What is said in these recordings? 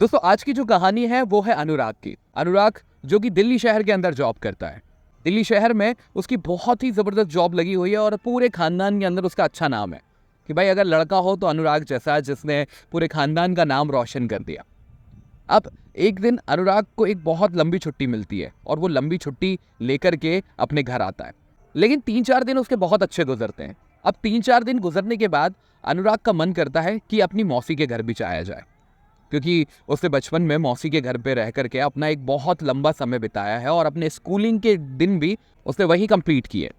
दोस्तों आज की जो कहानी है वो है अनुराग की। अनुराग जो कि दिल्ली शहर के अंदर जॉब करता है। दिल्ली शहर में उसकी बहुत ही ज़बरदस्त जॉब लगी हुई है और पूरे खानदान के अंदर उसका अच्छा नाम है कि भाई अगर लड़का हो तो अनुराग जैसा, जिसने पूरे खानदान का नाम रोशन कर दिया। अब एक दिन अनुराग को एक बहुत लंबी छुट्टी मिलती है और वो लंबी छुट्टी लेकर के अपने घर आता है। लेकिन 3-4 दिन उसके बहुत अच्छे गुजरते हैं। अब 3-4 दिन गुजरने के बाद अनुराग का मन करता है कि अपनी मौसी के घर भी जाया जाए, क्योंकि उसने बचपन में मौसी के घर पे रह करके अपना एक बहुत लंबा समय बिताया है और अपने स्कूलिंग के दिन भी उसने वहीं कंप्लीट किए।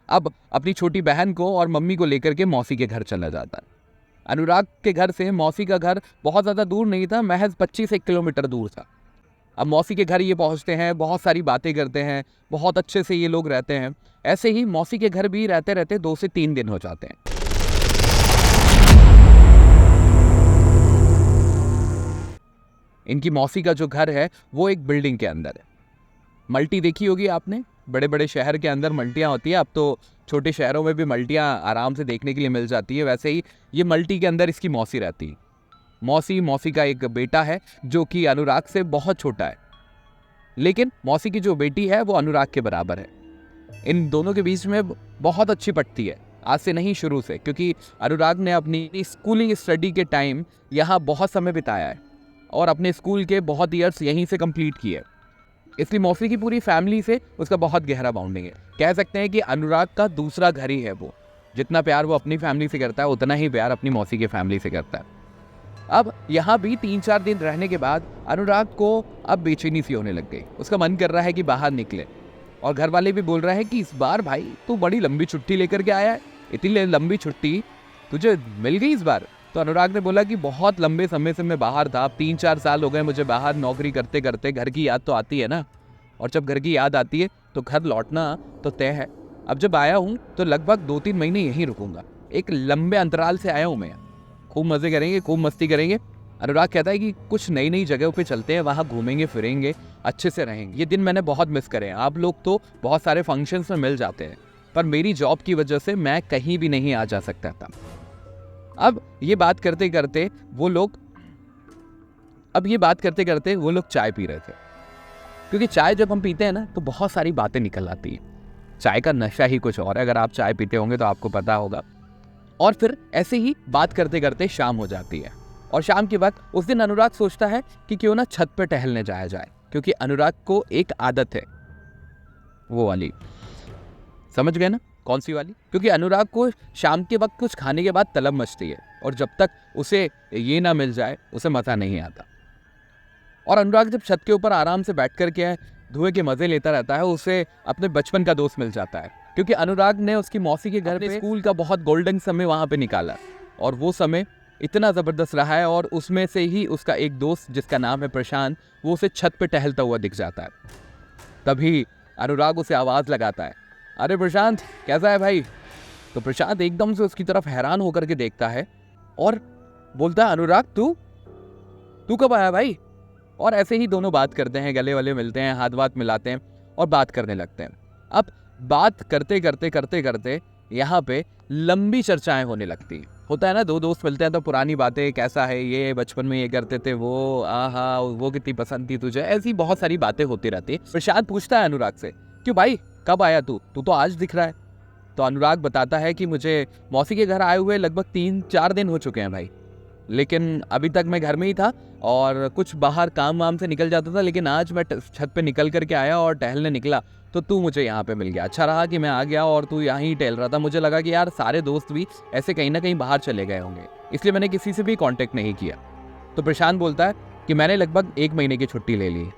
अब अपनी छोटी बहन को और मम्मी को लेकर के मौसी के घर चला जाता है। अनुराग के घर से मौसी का घर बहुत ज़्यादा दूर नहीं था, महज 25 किलोमीटर दूर था। अब मौसी के घर ये पहुंचते हैं, बहुत सारी बातें करते हैं, बहुत अच्छे से ये लोग रहते हैं। ऐसे ही मौसी के घर भी रहते रहते 2 से 3 दिन हो जाते हैं। इनकी मौसी का जो घर है वो एक बिल्डिंग के अंदर है। मल्टी देखी होगी आपने, बड़े बड़े शहर के अंदर मल्टियाँ होती है। अब तो छोटे शहरों में भी मल्टियाँ आराम से देखने के लिए मिल जाती है। वैसे ही ये मल्टी के अंदर इसकी मौसी रहती है। मौसी का एक बेटा है जो कि अनुराग से बहुत छोटा है, लेकिन मौसी की जो बेटी है वो अनुराग के बराबर है। इन दोनों के बीच में बहुत अच्छी पटती है, आज से नहीं शुरू से, क्योंकि अनुराग ने अपनी स्कूलिंग स्टडी के टाइम यहाँ बहुत समय बिताया है और अपने स्कूल के बहुत ईयर्स यहीं से कंप्लीट किए। इसलिए मौसी की पूरी फैमिली से उसका बहुत गहरा बॉन्डिंग है। कह सकते हैं कि अनुराग का दूसरा घर ही है वो। जितना प्यार वो अपनी फैमिली से करता है उतना ही प्यार अपनी मौसी की फैमिली से करता है। अब यहाँ भी 3-4 दिन रहने के बाद अनुराग को अब बेचैनी सी होने लग गई। उसका मन कर रहा है कि बाहर निकले, और घर वाले भी बोल रहे हैं कि इस बार भाई तू बड़ी लंबी छुट्टी लेकर के आया है, इतनी लंबी छुट्टी तुझे मिल गई इस बार। तो अनुराग ने बोला कि बहुत लंबे समय से मैं बाहर था, 3-4 साल हो गए मुझे बाहर नौकरी करते करते। घर की याद तो आती है ना, और जब घर की याद आती है तो घर लौटना तो तय है। अब जब आया हूँ तो लगभग 2-3 महीने यहीं रुकूंगा। एक लंबे अंतराल से आया हूँ मैं, खूब मज़े करेंगे, खूब मस्ती करेंगे। अनुराग कहता है कि कुछ नई नई जगहों पे चलते हैं, वहाँ घूमेंगे फिरेंगे, अच्छे से रहेंगे। ये दिन मैंने बहुत मिस करे हैं। आप लोग तो बहुत सारे फंक्शंस में मिल जाते हैं, पर मेरी जॉब की वजह से मैं कहीं भी नहीं आ जा सकता था। अब ये बात करते करते वो लोग चाय पी रहे थे, क्योंकि चाय जब हम पीते हैं ना तो बहुत सारी बातें निकल आती हैं। चाय का नशा ही कुछ और है, अगर आप चाय पीते होंगे तो आपको पता होगा। और फिर ऐसे ही बात करते करते शाम हो जाती है, और शाम के वक्त उस दिन अनुराग सोचता है कि क्यों ना छत पर टहलने जाया जाए, क्योंकि अनुराग को एक आदत है, वो वाली, समझ गए ना कौन सी वाली? क्योंकि अनुराग को शाम के वक्त कुछ खाने के बाद तलब मचती है, और जब तक उसे ये ना मिल जाए उसे मज़ा नहीं आता। और अनुराग जब छत के ऊपर आराम से बैठ कर के धुएं के मज़े लेता रहता है, उसे अपने बचपन का दोस्त मिल जाता है। क्योंकि अनुराग ने उसकी मौसी के घर पे स्कूल का बहुत गोल्डन समय वहाँ पे निकाला, और वो समय इतना ज़बरदस्त रहा है। और उसमें से ही उसका एक दोस्त जिसका नाम है प्रशांत, वो उसे छत पे टहलता हुआ दिख जाता है। तभी अनुराग उसे आवाज़ लगाता है, अरे प्रशांत कैसा है भाई? तो प्रशांत एकदम से उसकी तरफ हैरान होकर के देखता है और बोलता है, अनुराग तू कब आया भाई? और ऐसे ही दोनों बात करते हैं, गले वले मिलते हैं, हाथ वाथ मिलाते हैं और बात करने लगते हैं। अब बात करते करते यहाँ पे लंबी चर्चाएं होने लगती हैं। होता है ना, दो दोस्त मिलते हैं तो पुरानी बातें, कैसा है ये, बचपन में ये करते थे वो, आहा वो कितनी पसंद थी तुझे, ऐसी बहुत सारी बातें होती रहती है। प्रशांत पूछता है अनुराग से, क्यों भाई कब आया तू तो आज दिख रहा है। तो अनुराग बताता है कि मुझे मौसी के घर आए हुए लगभग 3-4 दिन हो चुके हैं भाई, लेकिन अभी तक मैं घर में ही था और कुछ बाहर काम वाम से निकल जाता था, लेकिन आज मैं छत पे निकल करके आया और टहलने निकला तो तू मुझे यहाँ पे मिल गया। अच्छा रहा कि मैं आ गया और तू यहाँ ही टहल रहा था। मुझे लगा कि यार सारे दोस्त भी ऐसे कहीं ना कहीं बाहर चले गए होंगे, इसलिए मैंने किसी से भी कांटेक्ट नहीं किया। तो प्रशांत बोलता है कि मैंने लगभग 1 महीने की छुट्टी ले ली,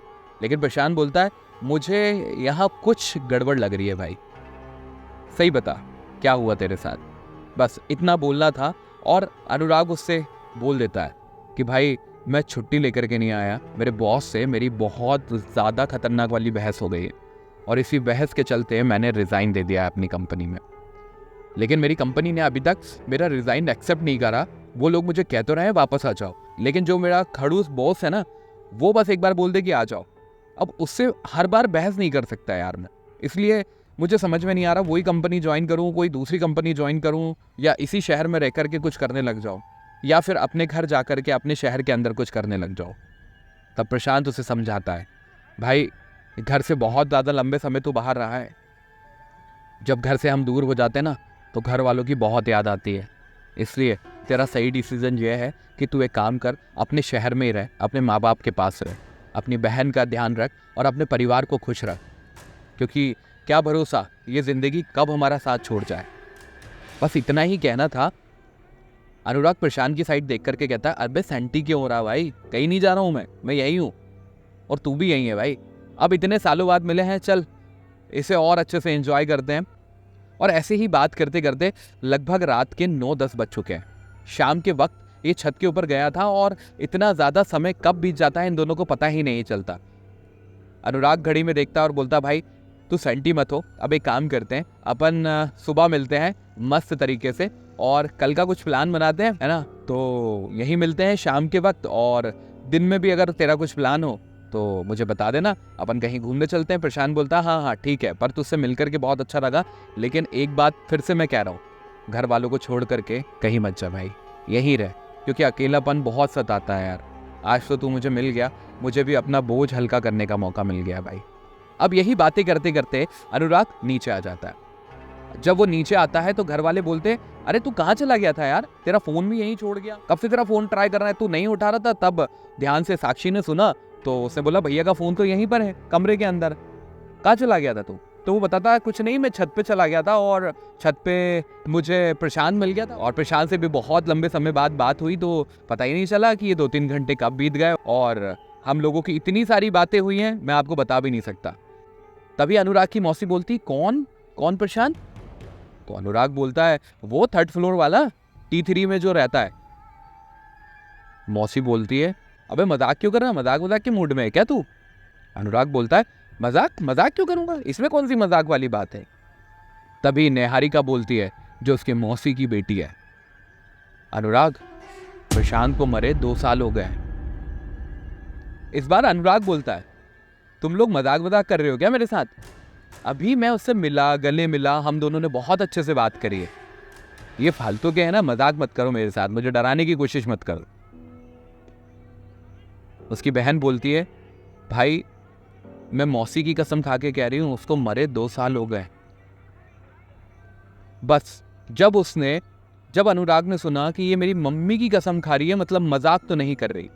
लेकिन प्रशांत बोलता है मुझे यहाँ कुछ गड़बड़ लग रही है भाई, सही बता क्या हुआ तेरे साथ? बस इतना बोलना था, और अनुराग उससे बोल देता है कि भाई मैं छुट्टी लेकर के नहीं आया, मेरे बॉस से मेरी बहुत ज़्यादा खतरनाक वाली बहस हो गई है, और इसी बहस के चलते मैंने रिज़ाइन दे दिया है अपनी कंपनी में। लेकिन मेरी कंपनी ने अभी तक मेरा रिज़ाइन एक्सेप्ट नहीं करा। वो लोग मुझे कह तो रहे हैं वापस आ जाओ, लेकिन जो मेरा खड़ूस बॉस है ना, वो बस एक बार बोल दे कि आ जाओ। अब उससे हर बार बहस नहीं कर सकता यार मैं, इसलिए मुझे समझ में नहीं आ रहा वही कंपनी ज्वाइन करूँ, कोई दूसरी कंपनी ज्वाइन करूँ, या इसी शहर में रह कर के कुछ करने लग जाऊँ। या फिर अपने घर जाकर के अपने शहर के अंदर कुछ करने लग जाओ। तब प्रशांत उसे समझाता है, भाई घर से बहुत ज़्यादा लंबे समय तू बाहर रहा है। जब घर से हम दूर हो जाते हैं ना तो घर वालों की बहुत याद आती है। इसलिए तेरा सही डिसीजन ये है कि तू एक काम कर, अपने शहर में ही रह, अपने माँ बाप के पास रह, अपनी बहन का ध्यान रख और अपने परिवार को खुश रख, क्योंकि क्या भरोसा ये ज़िंदगी कब हमारा साथ छोड़ जाए। बस इतना ही कहना था। अनुराग प्रशांत की साइड देख करके कहता है, अबे सेंटी क्यों हो रहा भाई, कहीं नहीं जा रहा हूँ मैं यही हूँ और तू भी यही है भाई। अब इतने सालों बाद मिले हैं, चल इसे और अच्छे से एंजॉय करते हैं। और ऐसे ही बात करते करते लगभग रात के 9-10 बज चुके हैं। शाम के वक्त ये छत के ऊपर गया था और इतना ज़्यादा समय कब बीत जाता है इन दोनों को पता ही नहीं चलता। अनुराग घड़ी में देखता है और बोलता, भाई तू सेंटी मत हो, अब एक काम करते हैं, अपन सुबह मिलते हैं मस्त तरीके से और कल का कुछ प्लान बनाते हैं, है ना। तो यहीं मिलते हैं शाम के वक्त, और दिन में भी अगर तेरा कुछ प्लान हो तो मुझे बता देना, अपन कहीं घूमने चलते हैं। प्रशांत बोलता, हाँ ठीक है, पर तुझसे मिलकर के बहुत अच्छा लगा, लेकिन एक बात फिर से मैं कह रहा हूँ, घर वालों को छोड़ करके कहीं मत जा भाई, यहीं रह, क्योंकि अकेलापन बहुत सताता है यार। आज तो तू मुझे मिल गया, मुझे भी अपना बोझ हल्का करने का मौका मिल गया भाई। अब यही बातें करते करते अनुराग नीचे आ जाता है। जब वो नीचे आता है तो घर वाले बोलते, अरे तू कहाँ चला गया था यार, तेरा फोन भी यहीं छोड़ गया, कब से तेरा फोन ट्राई कर रहा है, तू नहीं उठा रहा था। तब ध्यान से साक्षी ने सुना तो उसने बोला, भैया का फोन तो यहीं पर है कमरे के अंदर, कहाँ चला गया था तू। तो वो बताता है, कुछ नहीं, मैं छत पे चला गया था और छत पे मुझे प्रशांत मिल गया था और प्रशांत से भी बहुत लंबे समय बाद बात हुई, तो पता ही नहीं चला कि ये 2-3 घंटे कब बीत गए और हम लोगों की इतनी सारी बातें हुई हैं, मैं आपको बता भी नहीं सकता। तभी अनुराग की मौसी बोलती, कौन प्रशांत। तो अनुराग बोलता है, वो 3rd फ्लोर वाला T3 में जो रहता है। मौसी बोलती है, अबे मजाक क्यों कर रहा है, मजाक के मूड में है क्या तू। अनुराग बोलता है, मजाक क्यों करूंगा, इसमें कौन सी मजाक वाली बात है। तभी नेहारिका बोलती है, जो उसके मौसी की बेटी है, अनुराग प्रशांत को मरे 2 साल हो गए। इस बार अनुराग बोलता है, तुम लोग मजाक कर रहे हो क्या मेरे साथ। अभी मैं उससे मिला, गले मिला, हम दोनों ने बहुत अच्छे से बात करी है, ये फालतू के है ना, मजाक मत करो मेरे साथ, मुझे डराने की कोशिश मत करो। उसकी बहन बोलती है, भाई मैं मौसी की कसम खा के कह रही हूं, उसको मरे 2 साल हो गए। बस जब अनुराग ने सुना कि ये मेरी मम्मी की कसम खा रही है, मतलब मजाक तो नहीं कर रही,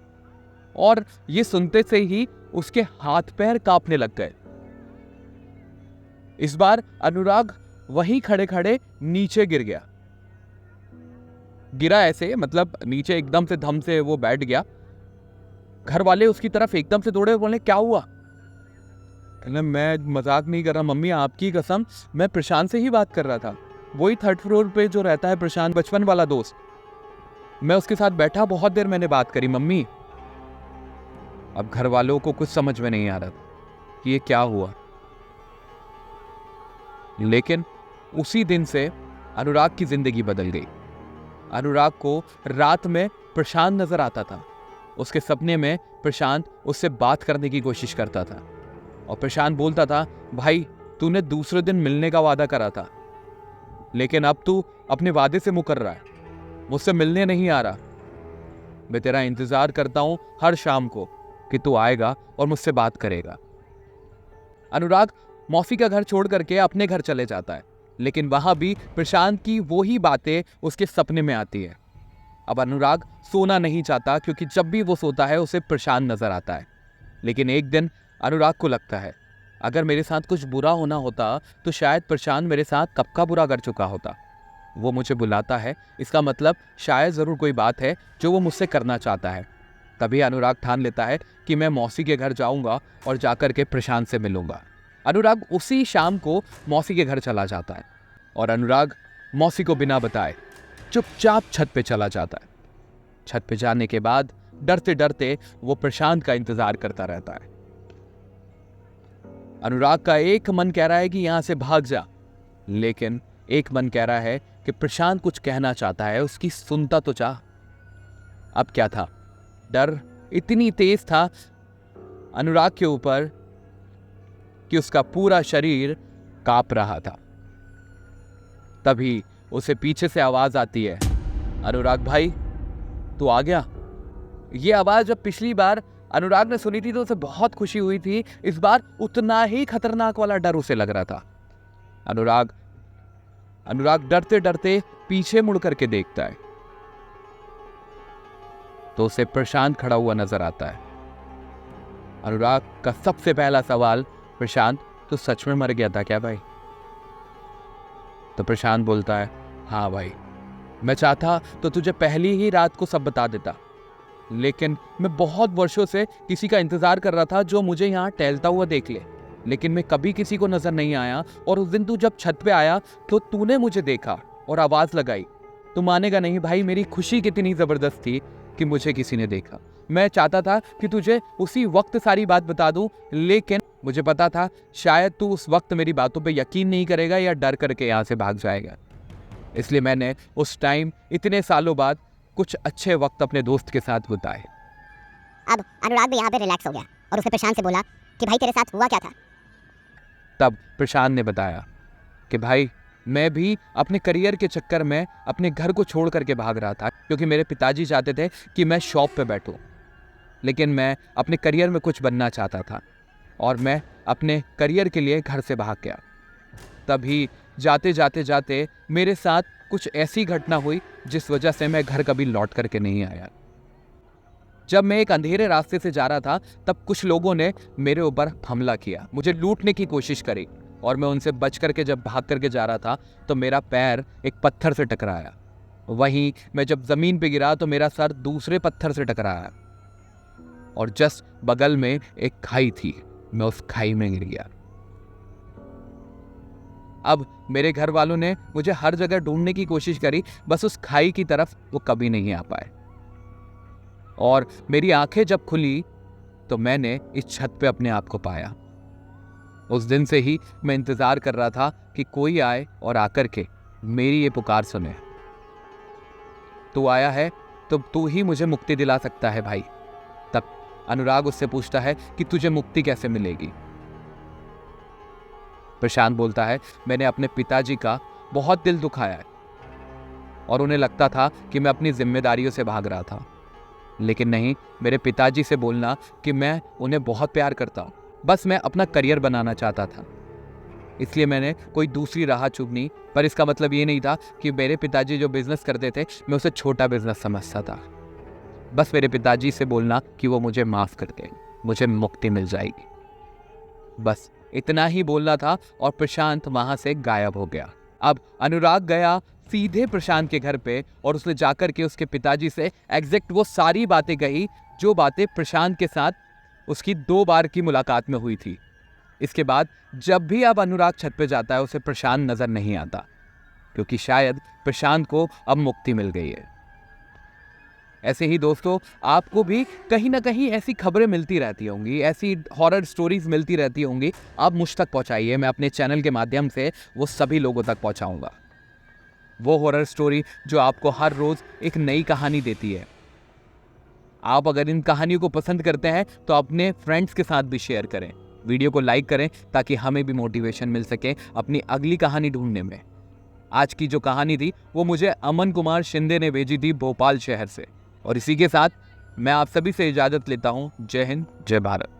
और ये सुनते से ही उसके हाथ पैर कांपने लग गए। इस बार अनुराग वहीं खड़े खड़े नीचे गिर गया। गिरा ऐसे, मतलब नीचे एकदम से धम से वो बैठ गया। घर वाले उसकी तरफ एकदम से दौड़े, बोले, क्या हुआ। मैं मजाक नहीं कर रहा मम्मी, आपकी कसम, मैं प्रशांत से ही बात कर रहा था, वही 3rd फ्लोर पे जो रहता है प्रशांत, बचपन वाला दोस्त, मैं उसके साथ बैठा, बहुत देर मैंने बात करी मम्मी। अब घर वालों को कुछ समझ में नहीं आ रहा था कि ये क्या हुआ, लेकिन उसी दिन से अनुराग की जिंदगी बदल गई। अनुराग को रात में प्रशांत नजर आता था, उसके सपने में प्रशांत उससे बात करने की कोशिश करता था और प्रशांत बोलता था, भाई तूने दूसरे दिन मिलने का वादा करा था, लेकिन अब तू अपने वादे से मुकर रहा है, मुझसे मिलने नहीं आ रहा। मैं तेरा इंतजार करता हूं हर शाम को कि तू आएगा और मुझसे बात करेगा। अनुराग मौसी का घर छोड़ करके अपने घर चले जाता है, लेकिन वहां भी प्रशांत की वो ही बातें उसके सपने में आती है। अब अनुराग सोना नहीं चाहता, क्योंकि जब भी वो सोता है उसे प्रशांत नजर आता है। लेकिन एक दिन अनुराग को लगता है, अगर मेरे साथ कुछ बुरा होना होता तो शायद प्रशांत मेरे साथ कब का बुरा कर चुका होता। वो मुझे बुलाता है, इसका मतलब शायद ज़रूर कोई बात है जो वो मुझसे करना चाहता है। तभी अनुराग ठान लेता है कि मैं मौसी के घर जाऊंगा और जाकर के प्रशांत से मिलूंगा। अनुराग उसी शाम को मौसी के घर चला जाता है और अनुराग मौसी को बिना बताए चुपचाप छत पे चला जाता है। छत पे जाने के बाद डरते डरते वो प्रशांत का इंतजार करता रहता है। अनुराग का एक मन कह रहा है कि यहां से भाग जा, लेकिन एक मन कह रहा है कि प्रशांत कुछ कहना चाहता है, उसकी सुनता तो चाह। अब क्या था, डर इतनी तेज था अनुराग के ऊपर कि उसका पूरा शरीर कांप रहा था। तभी उसे पीछे से आवाज आती है, अनुराग भाई, तू आ गया। ये आवाज जब पिछली बार अनुराग ने सुनी थी तो उसे बहुत खुशी हुई थी, इस बार उतना ही खतरनाक वाला डर उसे लग रहा था। अनुराग डरते डरते पीछे मुड़ करके देखता है तो उसे प्रशांत खड़ा हुआ नजर आता है। अनुराग का सबसे पहला सवाल, प्रशांत तू सच में मर गया था क्या भाई? तो प्रशांत बोलता है, हाँ भाई, मैं चाहता तो तुझे पहली ही रात को सब बता देता, लेकिन मैं बहुत वर्षों से किसी का इंतजार कर रहा था जो मुझे यहाँ टहलता हुआ देख ले, लेकिन मैं कभी किसी को नजर नहीं आया। और उस दिन तू जब छत पे आया तो तूने मुझे देखा और आवाज लगाई। तू मानेगा नहीं भाई, मेरी खुशी कितनी जबरदस्त थी कि मुझे किसी ने देखा। मैं चाहता था कि तुझे उसी वक्त सारी बात बता दूं, लेकिन मुझे पता था शायद तू उस वक्त मेरी बातों पे यकीन नहीं करेगा या डर करके यहाँ से भाग जाएगा। इसलिए मैंने उस टाइम इतने सालों बाद कुछ अच्छे वक्त अपने दोस्त के साथ बिताए। अब अनुराग भी यहाँ पे रिलैक्स हो गया और उसने प्रशांत से बोला कि भाई तेरे साथ हुआ क्या था। तब प्रशांत ने बताया कि भाई मैं भी अपने करियर के चक्कर में अपने घर को छोड़ करके भाग रहा था, क्योंकि मेरे पिताजी चाहते थे कि मैं शॉप पे बैठूं, लेकिन मैं अपने करियर में कुछ बनना चाहता था और मैं अपने करियर के लिए घर से भाग गया। तभी जाते जाते मेरे साथ कुछ ऐसी घटना हुई जिस वजह से मैं घर कभी लौट करके नहीं आया। जब मैं एक अंधेरे रास्ते से जा रहा था तब कुछ लोगों ने मेरे ऊपर हमला किया, मुझे लूटने की कोशिश करी, और मैं उनसे बच करके जब भाग करके जा रहा था तो मेरा पैर एक पत्थर से टकराया। वहीं मैं जब जमीन पे गिरा तो मेरा सर दूसरे पत्थर से टकराया और जस्ट बगल में एक खाई थी, मैं उस खाई में गिर गया। अब मेरे घर वालों ने मुझे हर जगह ढूंढने की कोशिश करी, बस उस खाई की तरफ वो कभी नहीं आ पाए। और मेरी आंखें जब खुली तो मैंने इस छत पे अपने आप को पाया। उस दिन से ही मैं इंतजार कर रहा था कि कोई आए और आकर के मेरी ये पुकार सुने। तू आया है तो तू ही मुझे मुक्ति दिला सकता है भाई। तब अनुराग उससे पूछता है कि तुझे मुक्ति कैसे मिलेगी? प्रशांत बोलता है, मैंने अपने पिताजी का बहुत दिल दुखाया है और उन्हें लगता था कि मैं अपनी जिम्मेदारियों से भाग रहा था, लेकिन नहीं, मेरे पिताजी से बोलना कि मैं उन्हें बहुत प्यार करता हूँ, बस मैं अपना करियर बनाना चाहता था, इसलिए मैंने कोई दूसरी राह चुनी। पर इसका मतलब ये नहीं था कि मेरे पिताजी जो बिजनेस करते थे मैं उसे छोटा बिजनेस समझता था। बस मेरे पिताजी से बोलना कि वो मुझे माफ कर दे, मुझे मुक्ति मिल जाएगी, बस इतना ही बोलना था और प्रशांत वहां से गायब हो गया। अब अनुराग गया सीधे प्रशांत के घर पे और उसने जाकर के उसके पिताजी से एग्जैक्ट वो सारी बातें कही जो बातें प्रशांत के साथ उसकी 2 बार की मुलाकात में हुई थी। इसके बाद जब भी अब अनुराग छत पे जाता है उसे प्रशांत नजर नहीं आता, क्योंकि शायद प्रशांत को अब मुक्ति मिल गई है। ऐसे ही दोस्तों, आपको भी कहीं ना कहीं ऐसी खबरें मिलती रहती होंगी, ऐसी हॉरर स्टोरीज मिलती रहती होंगी, आप मुझ तक पहुंचाइए, मैं अपने चैनल के माध्यम से वो सभी लोगों तक पहुंचाऊंगा। वो हॉरर स्टोरी जो आपको हर रोज एक नई कहानी देती है। आप अगर इन कहानियों को पसंद करते हैं तो अपने फ्रेंड्स के साथ भी शेयर करें, वीडियो को लाइक करें, ताकि हमें भी मोटिवेशन मिल सके अपनी अगली कहानी ढूंढने में। आज की जो कहानी थी वो मुझे अमन कुमार शिंदे ने भेजी थी भोपाल शहर से। और इसी के साथ मैं आप सभी से इजाजत लेता हूं। जय हिंद, जय भारत।